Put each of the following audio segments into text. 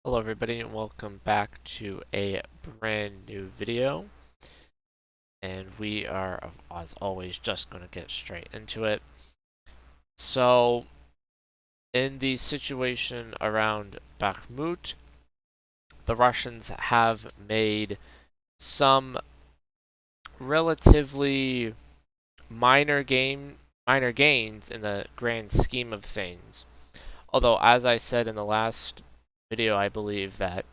Hello everybody and welcome back to a brand new video, and we are as always just going to get straight into it. So in the situation around Bakhmut, the Russians have made some relatively minor gains in the grand scheme of things. Although, as I said in the last video, I believe that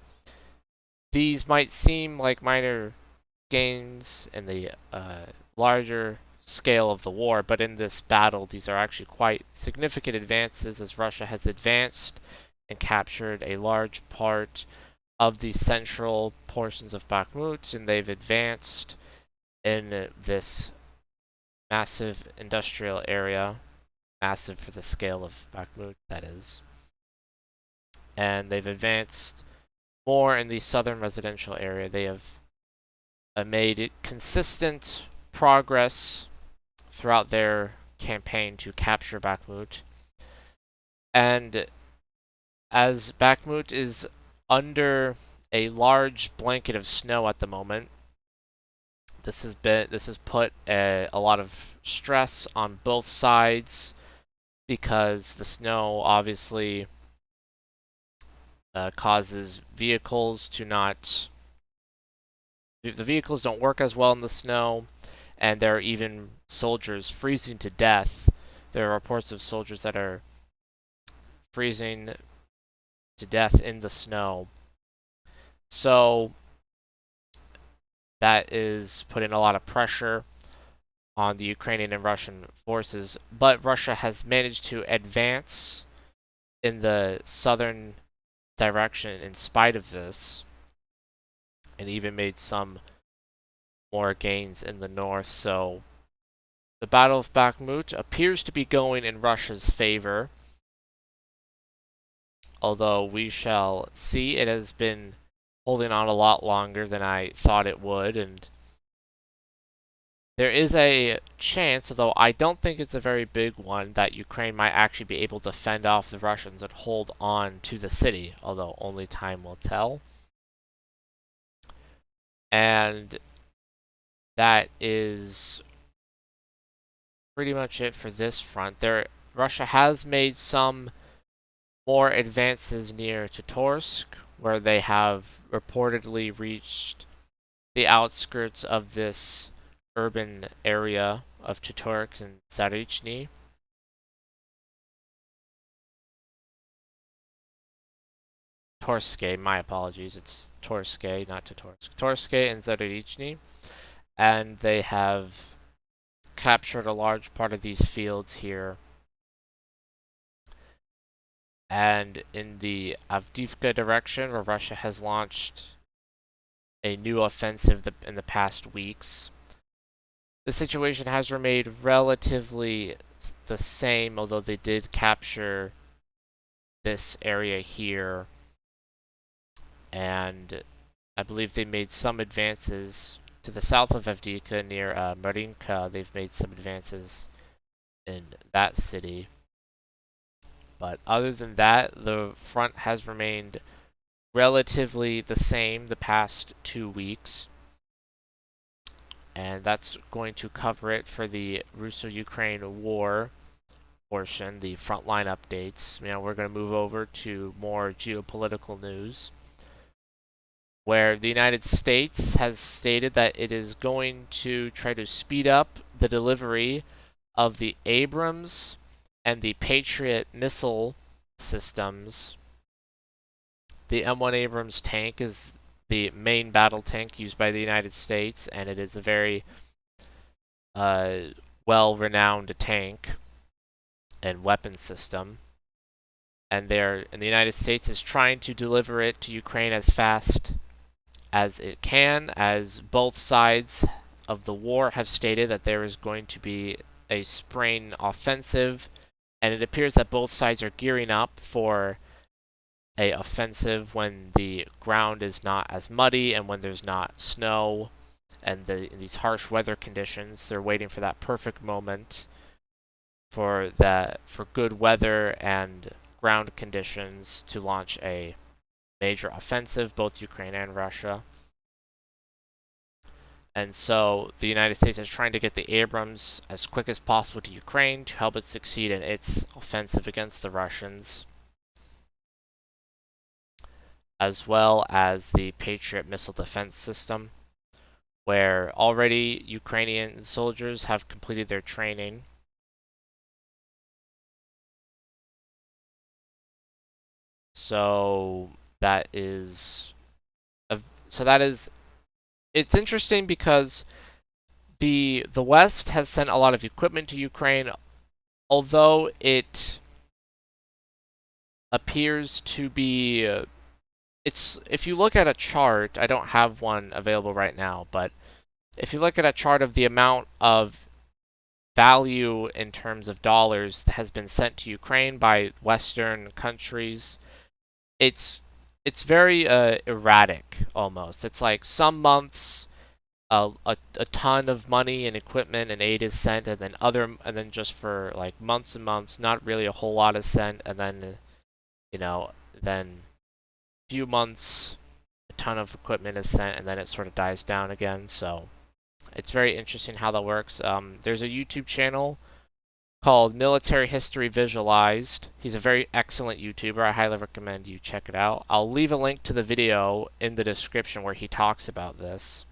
these might seem like minor gains in the larger scale of the war, but in this battle, these are actually quite significant advances as Russia has advanced and captured a large part of the central portions of Bakhmut, and they've advanced in this massive industrial area, massive for the scale of Bakhmut, that is. And they've advanced more in the southern residential area. They have made consistent progress throughout their campaign to capture Bakhmut. And as Bakhmut is under a large blanket of snow at the moment, this has put a lot of stress on both sides because the snow obviously causes vehicles to not the vehicles don't work as well in the snow, and there are even soldiers freezing to death. There are reports of soldiers that are freezing to death in the snow. So that is putting a lot of pressure on the Ukrainian and Russian forces. But Russia has managed to advance in the southern direction in spite of this, and even made some more gains in the north. So the Battle of Bakhmut appears to be going in Russia's favor, although we shall see. It has been holding on a lot longer than I thought it would, and there is a chance, although I don't think it's a very big one, that Ukraine might actually be able to fend off the Russians and hold on to the city, although only time will tell. And that is pretty much it for this front. Russia has made some more advances near Torsk, where they have reportedly reached the outskirts of this urban area of Torsk and Zarichny. Torske, my apologies, it's Torske, not Torsk. Torske and Zarichny, and they have captured a large part of these fields here. And in the Avdiivka direction, where Russia has launched a new offensive in the past weeks, the situation has remained relatively the same, although they did capture this area here, and I believe they made some advances to the south of Avdiivka near Marinka. They've made some advances in that city. But other than that, the front has remained relatively the same the past 2 weeks. And that's going to cover it for the Russo Ukraine war portion, the frontline updates. Now we're going to move over to more geopolitical news, where the United States has stated that it is going to try to speed up the delivery of the Abrams and the Patriot missile systems. The M1 Abrams tank is the main battle tank used by the United States, and it is a very well-renowned tank and weapon system. And the United States is trying to deliver it to Ukraine as fast as it can, as both sides of the war have stated that there is going to be a spring offensive, and it appears that both sides are gearing up for a offensive when the ground is not as muddy and when there's not snow and in these harsh weather conditions. They're waiting for that perfect moment for good weather and ground conditions to launch a major offensive, both Ukraine and Russia. And so the United States is trying to get the Abrams as quick as possible to Ukraine to help it succeed in its offensive against the Russians, as well as the Patriot missile defense system, where already Ukrainian soldiers have completed their training. So that is it's interesting because the West has sent a lot of equipment to Ukraine, although it appears to be it's if you look at a chart, I don't have one available right now, but if you look at a chart of the amount of value in terms of dollars that has been sent to Ukraine by Western countries, it's very erratic almost. It's like some months a ton of money and equipment and aid is sent, and then just for like months and months, not really a whole lot is sent, and then then a few months, a ton of equipment is sent, and then it sort of dies down again. So it's very interesting how that works. There's a YouTube channel called Military History Visualized. He's a very excellent YouTuber. I highly recommend you check it out. I'll leave a link to the video in the description where he talks about this.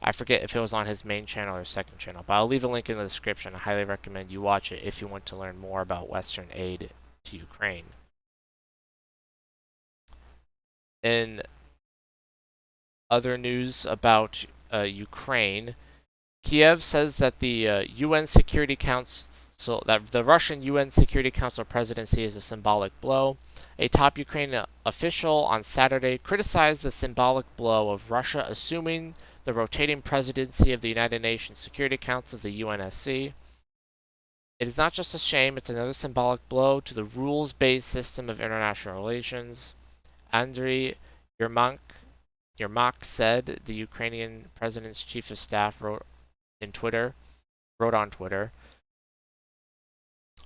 I forget if it was on his main channel or second channel, but I'll leave a link in the description. I highly recommend you watch it if you want to learn more about Western aid to Ukraine. In other news about Ukraine, Kiev says that the UN Security Council, that the Russian UN Security Council presidency is a symbolic blow. A top Ukrainian official on Saturday criticized the symbolic blow of Russia assuming the rotating presidency of the United Nations Security Council, the UNSC. It is not just a shame, it's another symbolic blow to the rules-based system of international relations. Andriy Yermak said, the Ukrainian president's chief of staff wrote on Twitter.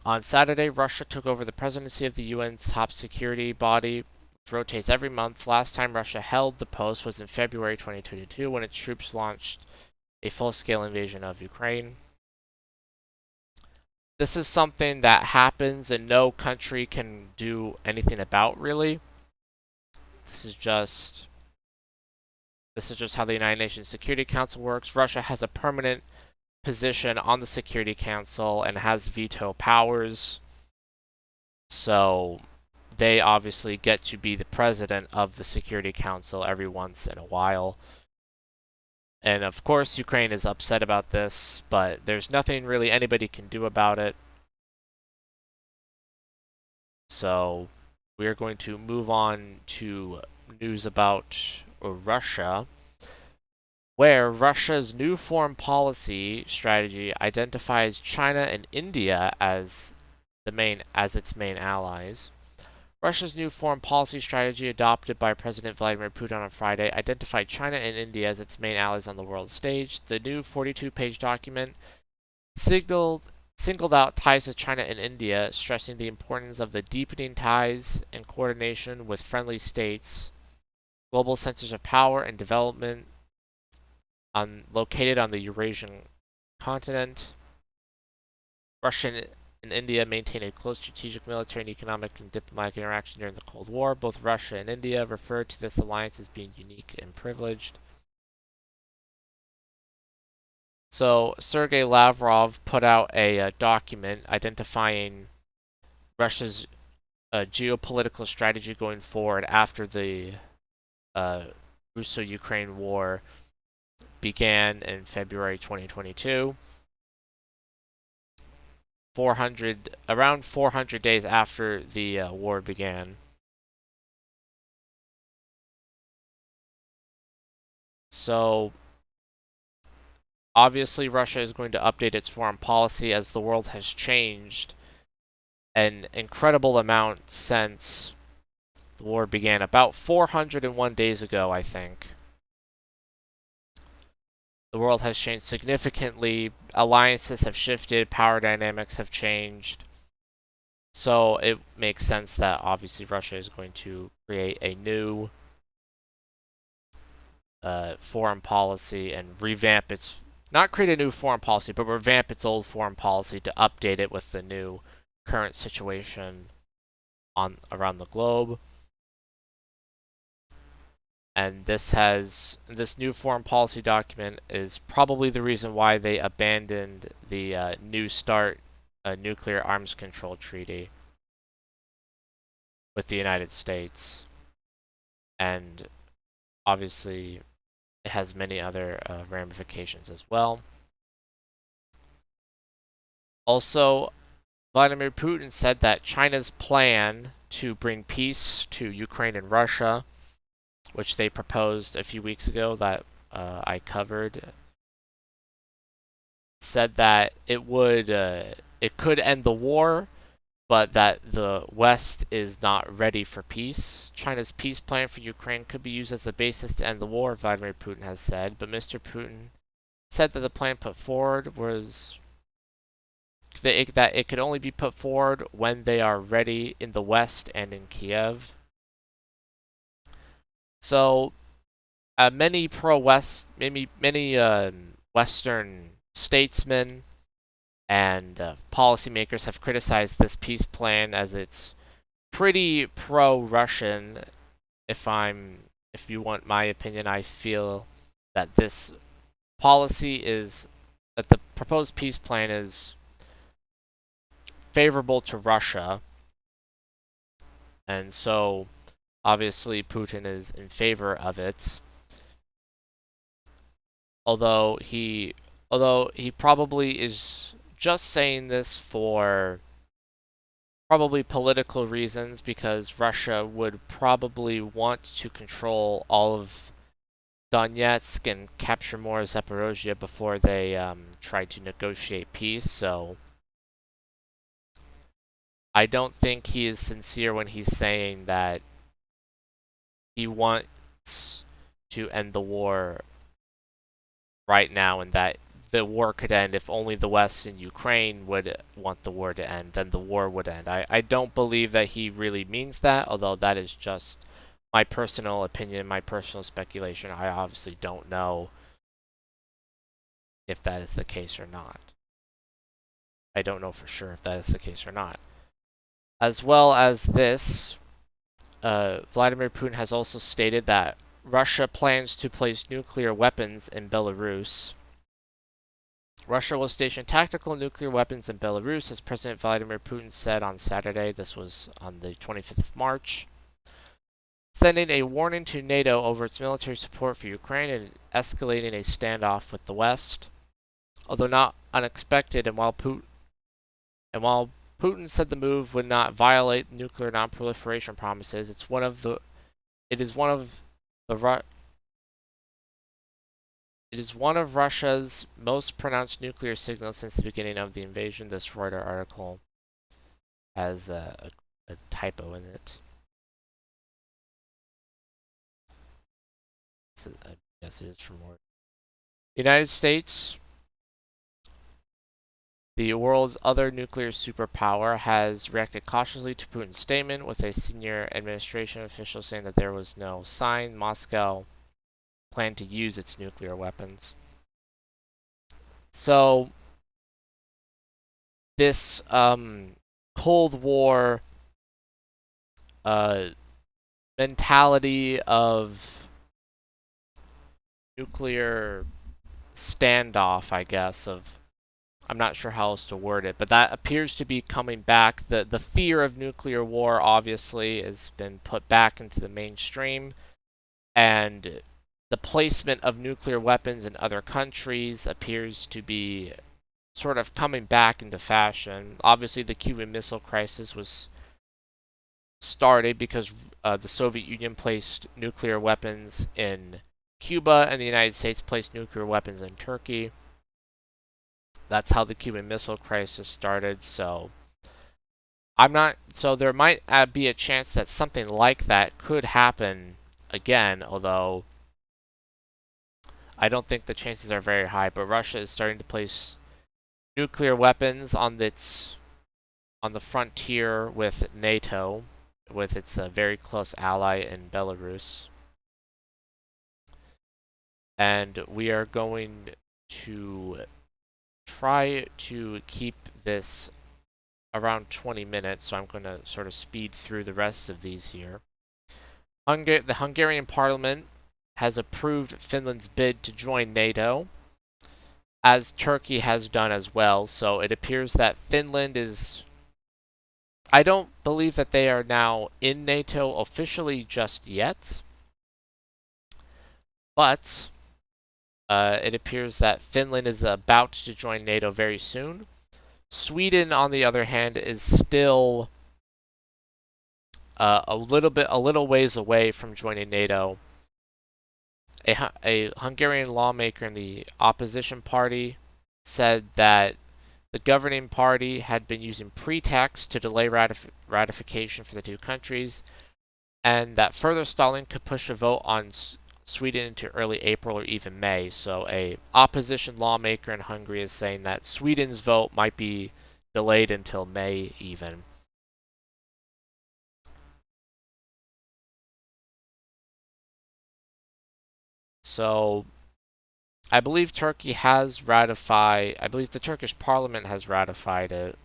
On Saturday, Russia took over the presidency of the UN's top security body, which rotates every month. Last time Russia held the post was in February 2022 when its troops launched a full-scale invasion of Ukraine. This is something that happens and no country can do anything about, really. This is just how the United Nations Security Council works. Russia has a permanent position on the Security Council and has veto powers. So they obviously get to be the president of the Security Council every once in a while. And of course, Ukraine is upset about this, but there's nothing really anybody can do about it. So we are going to move on to news about Russia, where Russia's new foreign policy strategy identifies China and India as its main allies. Russia's new foreign policy strategy, adopted by President Vladimir Putin on Friday, identified China and India as its main allies on the world stage. The new 42-page document singled out ties with China and India, stressing the importance of the deepening ties and coordination with friendly states, global centers of power and development located on the Eurasian continent. Russia and India maintain a close strategic military and economic and diplomatic interaction during the Cold War. Both Russia and India referred to this alliance as being unique and privileged. So Sergei Lavrov put out a document identifying Russia's geopolitical strategy going forward after the Russo Ukraine war began in February 2022. Around 400 days after the war began. So obviously Russia is going to update its foreign policy as the world has changed an incredible amount since the war began, about 401 days ago, I think. The world has changed significantly, alliances have shifted, power dynamics have changed. So it makes sense that obviously Russia is going to create a new foreign policy and revamp its, not create a new foreign policy, but revamp its old foreign policy to update it with the new current situation on around the globe. And this new foreign policy document is probably the reason why they abandoned the New START nuclear arms control treaty with the United States. And obviously, it has many other ramifications as well. Also, Vladimir Putin said that China's plan to bring peace to Ukraine and Russia, which they proposed a few weeks ago that I covered, said that it could end the war, but that the West is not ready for peace. China's peace plan for Ukraine could be used as the basis to end the war, Vladimir Putin has said, but Mr. Putin said that the plan put forward was that it could only be put forward when they are ready in the West and in Kiev. So many pro-West, many Western statesmen and policymakers have criticized this peace plan as it's pretty pro-Russian. If you want my opinion, I feel that this policy is that the proposed peace plan is favorable to Russia, and so obviously Putin is in favor of it. Although he although he probably is just saying this for probably political reasons because Russia would probably want to control all of Donetsk and capture more of Zaporozhye before they try to negotiate peace. So I don't think he is sincere when he's saying that he wants to end the war right now and that the war could end if only the West and Ukraine would want the war to end, then the war would end. I don't believe that he really means that, although that is just my personal opinion, my personal speculation. I obviously don't know if that is the case or not. I don't know for sure if that is the case or not. As well as this, Vladimir Putin has also stated that Russia plans to place nuclear weapons in Belarus. Russia will station tactical nuclear weapons in Belarus, as President Vladimir Putin said on Saturday. This was on the 25th of March, sending a warning to NATO over its military support for Ukraine and escalating a standoff with the West. Although not unexpected, and while Putin said the move would not violate nuclear non-proliferation promises, it is one of the it is one of Russia's most pronounced nuclear signals since the beginning of the invasion. This Reuters article has a typo in it. Yes, it is from Reuters. The United States, the world's other nuclear superpower, has reacted cautiously to Putin's statement, with a senior administration official saying that there was no sign Moscow planned to use its nuclear weapons. So this Cold War mentality of nuclear standoff, I guess, of I'm not sure how else to word it, but that appears to be coming back. The fear of nuclear war obviously has been put back into the mainstream, and the placement of nuclear weapons in other countries appears to be sort of coming back into fashion. Obviously, the Cuban Missile Crisis was started because the Soviet Union placed nuclear weapons in Cuba, and the United States placed nuclear weapons in Turkey. That's how the Cuban Missile Crisis started. So there might be a chance that something like that could happen again, although I don't think the chances are very high. But Russia is starting to place nuclear weapons on its on the frontier with NATO, with its very close ally in Belarus. And we are going to try to keep this around 20 minutes, so I'm going to sort of speed through the rest of these here. The Hungarian parliament has approved Finland's bid to join NATO, as Turkey has done as well, so it appears that Finland is... I don't believe that they are now in NATO officially just yet, but it appears that Finland is about to join NATO very soon. Sweden, on the other hand, is still a little ways away from joining NATO. A Hungarian lawmaker in the opposition party said that the governing party had been using pretext to delay ratification for the two countries, and that further stalling could push a vote on Sweden into early April or even May. So a opposition lawmaker in Hungary is saying that Sweden's vote might be delayed until May even. So I believe Turkey has ratified, I believe the Turkish parliament has ratified it.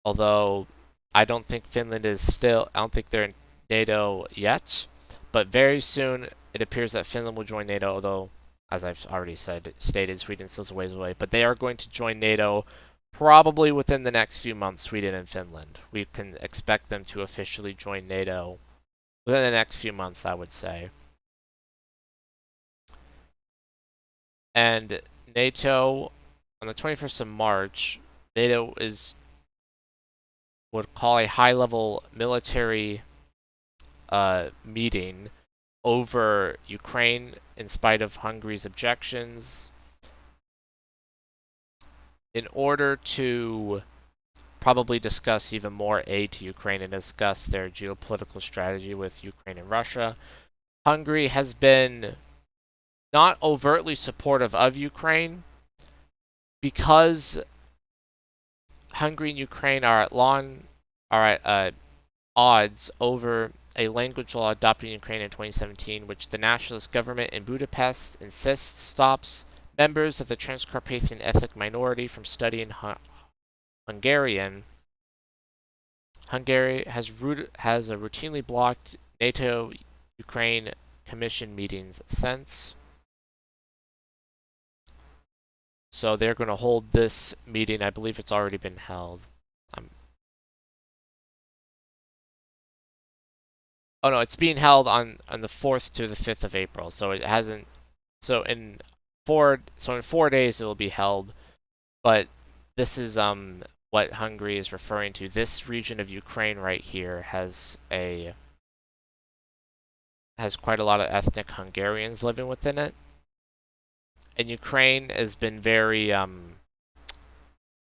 Although I don't think Finland is still, I don't think they're in NATO yet. But very soon it appears that Finland will join NATO, although, as I've already stated, Sweden still a ways away. But they are going to join NATO probably within the next few months, Sweden and Finland. We can expect them to officially join NATO within the next few months, I would say. And NATO, on the 21st of March, NATO would call a high-level military meeting over Ukraine in spite of Hungary's objections in order to probably discuss even more aid to Ukraine and discuss their geopolitical strategy with Ukraine and Russia. Hungary has been not overtly supportive of Ukraine because Hungary and Ukraine are at odds over a language law adopted in Ukraine in 2017, which the nationalist government in Budapest insists stops members of the Transcarpathian ethnic minority from studying Hungarian. Hungary has routinely blocked NATO Ukraine Commission meetings since. So they're going to hold this meeting. I believe it's already been held. Oh no, it's being held on the 4th to the 5th of April. So it hasn't. So in 4 days it will be held. But this is what Hungary is referring to. This region of Ukraine right here has quite a lot of ethnic Hungarians living within it. And Ukraine has been very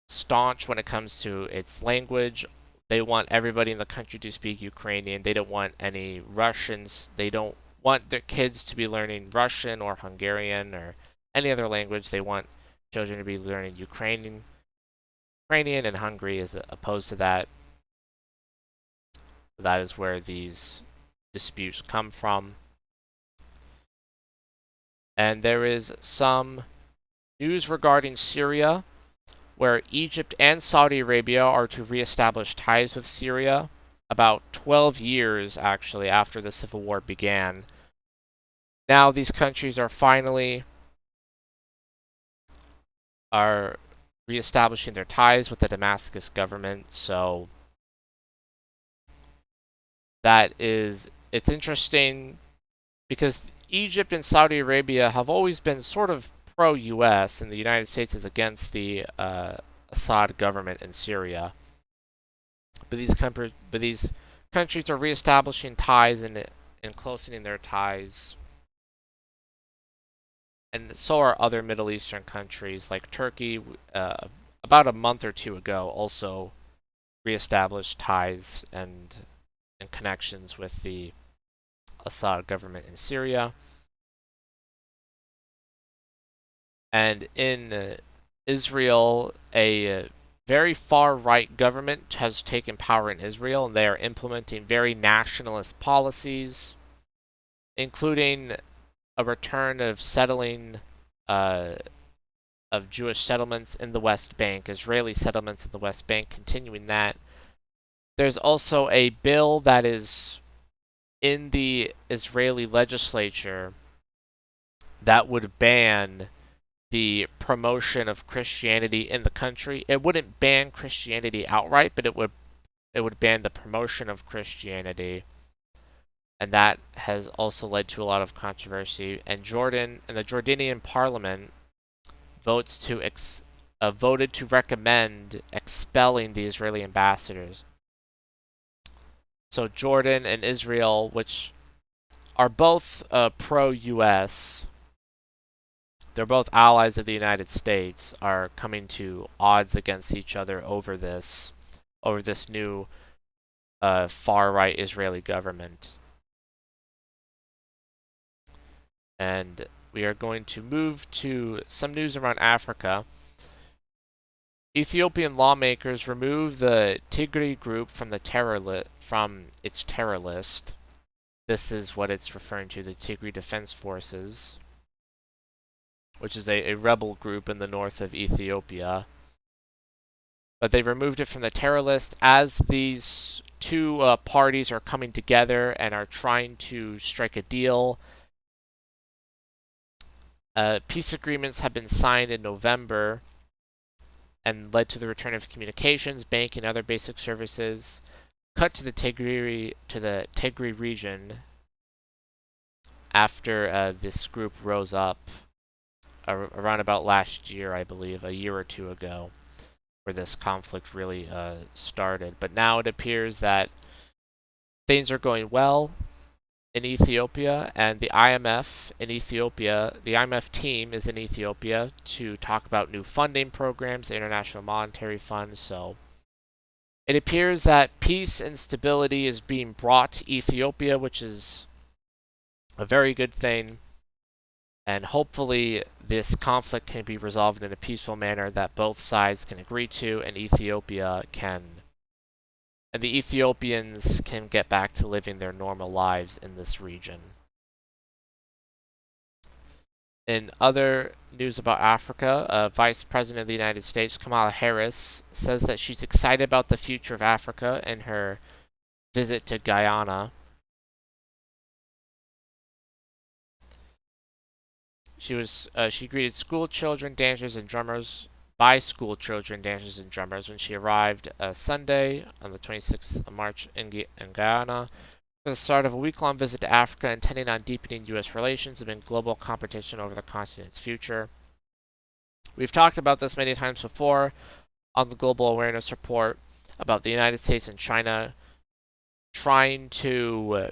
staunch when it comes to its language. They want everybody in the country to speak Ukrainian. They don't want any Russians. They don't want their kids to be learning Russian or Hungarian or any other language. They want children to be learning Ukrainian, and Hungary is opposed to that. That is where these disputes come from. And there is some news regarding Syria, where Egypt and Saudi Arabia are to reestablish ties with Syria about 12 years, actually, after the civil war began. Now these countries are finally reestablishing their ties with the Damascus government, so it's interesting because Egypt and Saudi Arabia have always been sort of pro-US, and the United States is against the Assad government in Syria. But these countries are reestablishing ties and closening their ties. And so are other Middle Eastern countries like Turkey. About a month or two ago, also reestablished ties and connections with the Assad government in Syria. And in Israel, a very far-right government has taken power in Israel, and they are implementing very nationalist policies, including a return of settling uh, of Jewish settlements in the West Bank, Israeli settlements in the West Bank, continuing that. There's also a bill that is in the Israeli legislature that would ban the promotion of Christianity in the country. It wouldn't ban Christianity outright, but it would ban the promotion of Christianity. And that has also led to a lot of controversy. And the Jordanian parliament voted to recommend expelling the Israeli ambassadors. So Jordan and Israel, which are both pro-U.S., they're both allies of the United States, are coming to odds against each other over this new far-right Israeli government. And we are going to move to some news around Africa. Ethiopian lawmakers removed the Tigray group from its terror list. This is what it's referring to, the Tigray Defense Forces, which is a rebel group in the north of Ethiopia. But they removed it from the terror list as these two parties are coming together and are trying to strike a deal. Peace agreements have been signed in November and led to the return of communications, bank, and other basic services. Cut to the Tigray region after this group rose up around about last year, I believe, a year or two ago, where this conflict really started. But now it appears that things are going well in Ethiopia, and the IMF team is in Ethiopia to talk about new funding programs, the International Monetary Fund. So it appears that peace and stability is being brought to Ethiopia, which is a very good thing. And hopefully this conflict can be resolved in a peaceful manner that both sides can agree to, and the Ethiopians can get back to living their normal lives in this region. In other news about Africa, Vice President of the United States, Kamala Harris, says that she's excited about the future of Africa in her visit to Guyana. She greeted school children, dancers, and drummers when she arrived Sunday on the 26th of March in Guyana for the start of a week-long visit to Africa, intending on deepening U.S. relations amid global competition over the continent's future. We've talked about this many times before on the Global Awareness Report about the United States and China trying to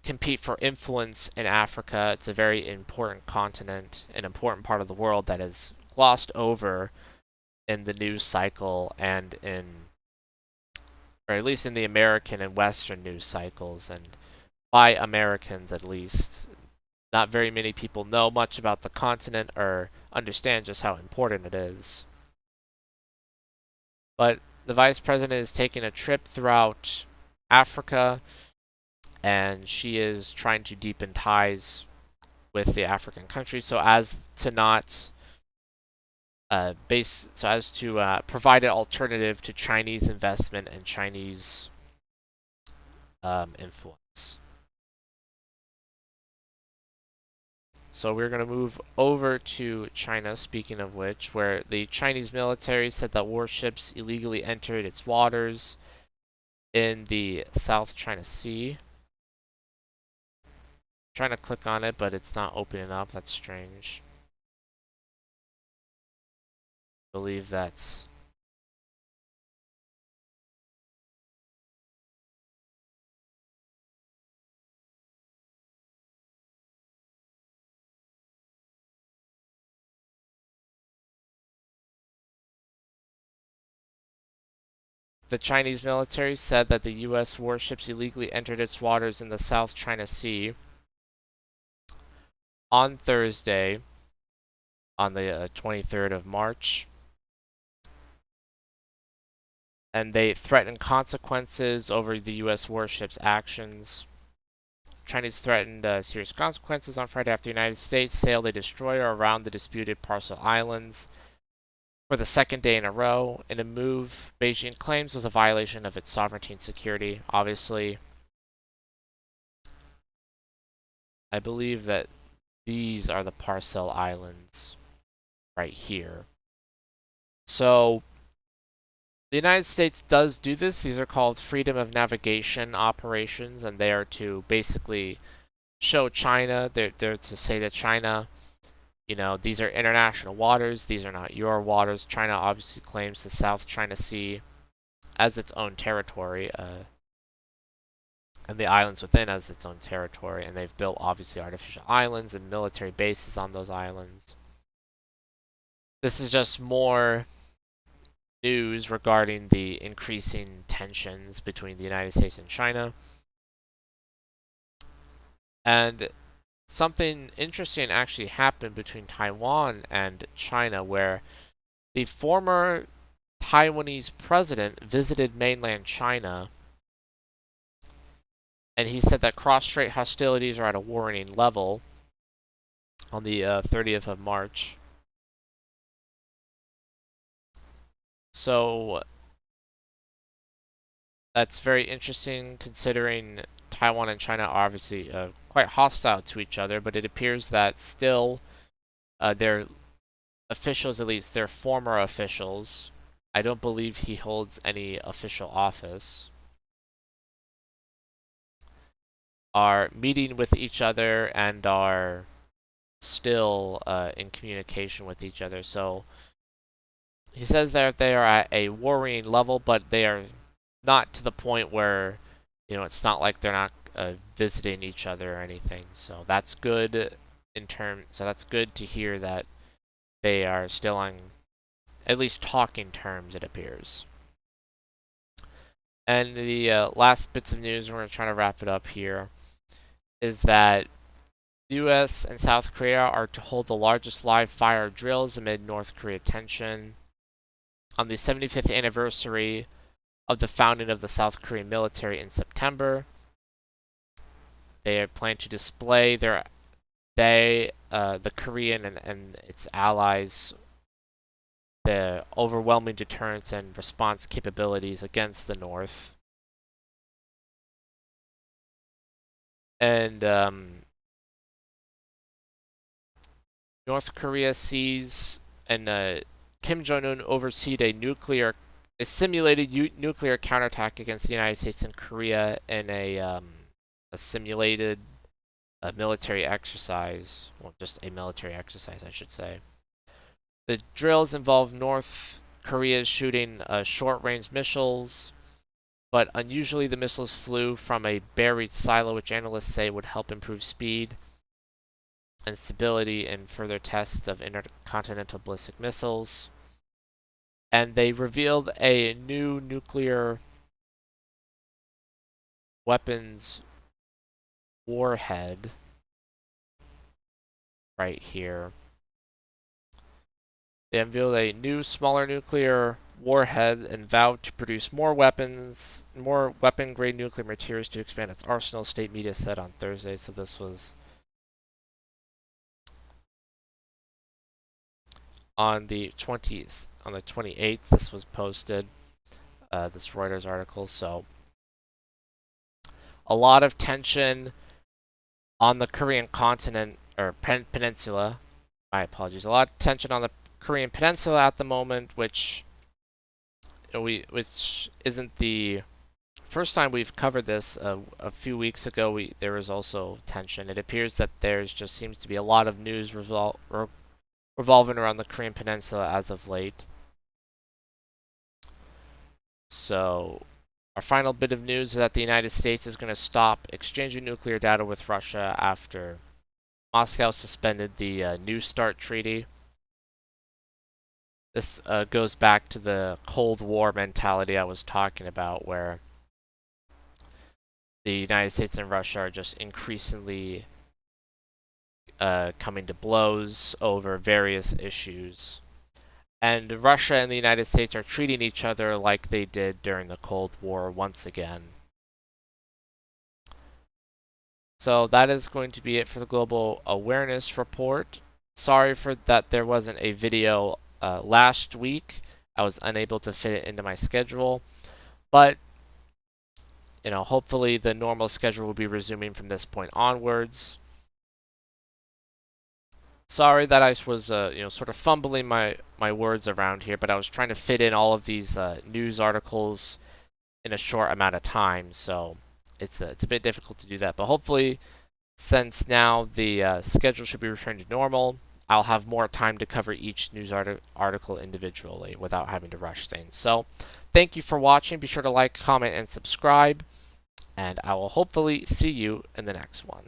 compete for influence in Africa. It's a very important continent, an important part of the world that is glossed over in the news cycle and or at least in the American and Western news cycles, and by Americans at least. Not very many people know much about the continent or understand just how important it is. But the vice president is taking a trip throughout Africa, and she is trying to deepen ties with the African countries so as to provide an alternative to Chinese investment and Chinese influence. So we're going to move over to China, speaking of which, where the Chinese military said that warships illegally entered its waters in the South China Sea. I'm trying to click on it, but it's not opening up. That's strange. I believe that's... The Chinese military said that the U.S. warships illegally entered its waters in the South China Sea on Thursday, on the 23rd of March. And they threatened consequences over the U.S. warship's actions. Chinese threatened serious consequences on Friday after the United States sailed a destroyer around the disputed Parcel Islands for the second day in a row, in a move Beijing claims was a violation of its sovereignty and security. Obviously, I believe that these are the Parcel Islands right here. So, the United States does do this. These are called freedom of navigation operations, and they are to basically show China, they're to say to China, these are international waters, these are not your waters. China obviously claims the South China Sea as its own territory, and the islands within as its own territory, and they've built obviously artificial islands and military bases on those islands. This is just more news regarding the increasing tensions between the United States and China. And something interesting actually happened between Taiwan and China, where the former Taiwanese president visited mainland China, and he said that cross-strait hostilities are at a worrying level on the 30th of March. So that's very interesting considering Taiwan and China are obviously quite hostile to each other, but it appears that still their officials, at least their former officials, I don't believe he holds any official office, are meeting with each other and are still in communication with each other. So he says that they are at a worrying level, but they are not to the point where, it's not like they're not visiting each other or anything. So that's good so that's good to hear that they are still on at least talking terms, it appears. And the last bits of news, we're going to try to wrap it up here, is that the U.S. and South Korea are to hold the largest live fire drills amid North Korea tension. On the 75th anniversary of the founding of the South Korean military in September, they plan to display the Korean and its allies, the overwhelming deterrence and response capabilities against the North. And North Korea sees and Kim Jong-un overseed a simulated nuclear counterattack against the United States and Korea in a simulated military exercise. Well, just a military exercise, I should say. The drills involve North Korea shooting short-range missiles, but unusually the missiles flew from a buried silo, which analysts say would help improve speed and stability in further tests of intercontinental ballistic missiles. And they revealed a new nuclear weapons warhead right here. They unveiled a new, smaller nuclear warhead and vowed to produce more weapon-grade nuclear materials to expand its arsenal, state media said on Thursday. So this was on the 28th. This was posted, this Reuters article. So a lot of tension on the Korean continent, or peninsula. My apologies. A lot of tension on the Korean peninsula at the moment, which isn't the first time we've covered this. A few weeks ago, there was also tension. It appears that there's just seems to be a lot of news revolving around the Korean peninsula as of late. So, our final bit of news is that the United States is going to stop exchanging nuclear data with Russia after Moscow suspended the New START treaty. This goes back to the Cold War mentality I was talking about, where the United States and Russia are just increasingly coming to blows over various issues. And Russia and the United States are treating each other like they did during the Cold War once again. So that is going to be it for the Global Awareness Report. Sorry for that there wasn't a video last week. I was unable to fit it into my schedule. But, hopefully the normal schedule will be resuming from this point onwards. Sorry that I was, sort of fumbling my words around here, but I was trying to fit in all of these news articles in a short amount of time, so it's a bit difficult to do that. But hopefully, since now the schedule should be returned to normal, I'll have more time to cover each news article individually without having to rush things. So, thank you for watching. Be sure to like, comment, and subscribe, and I will hopefully see you in the next one.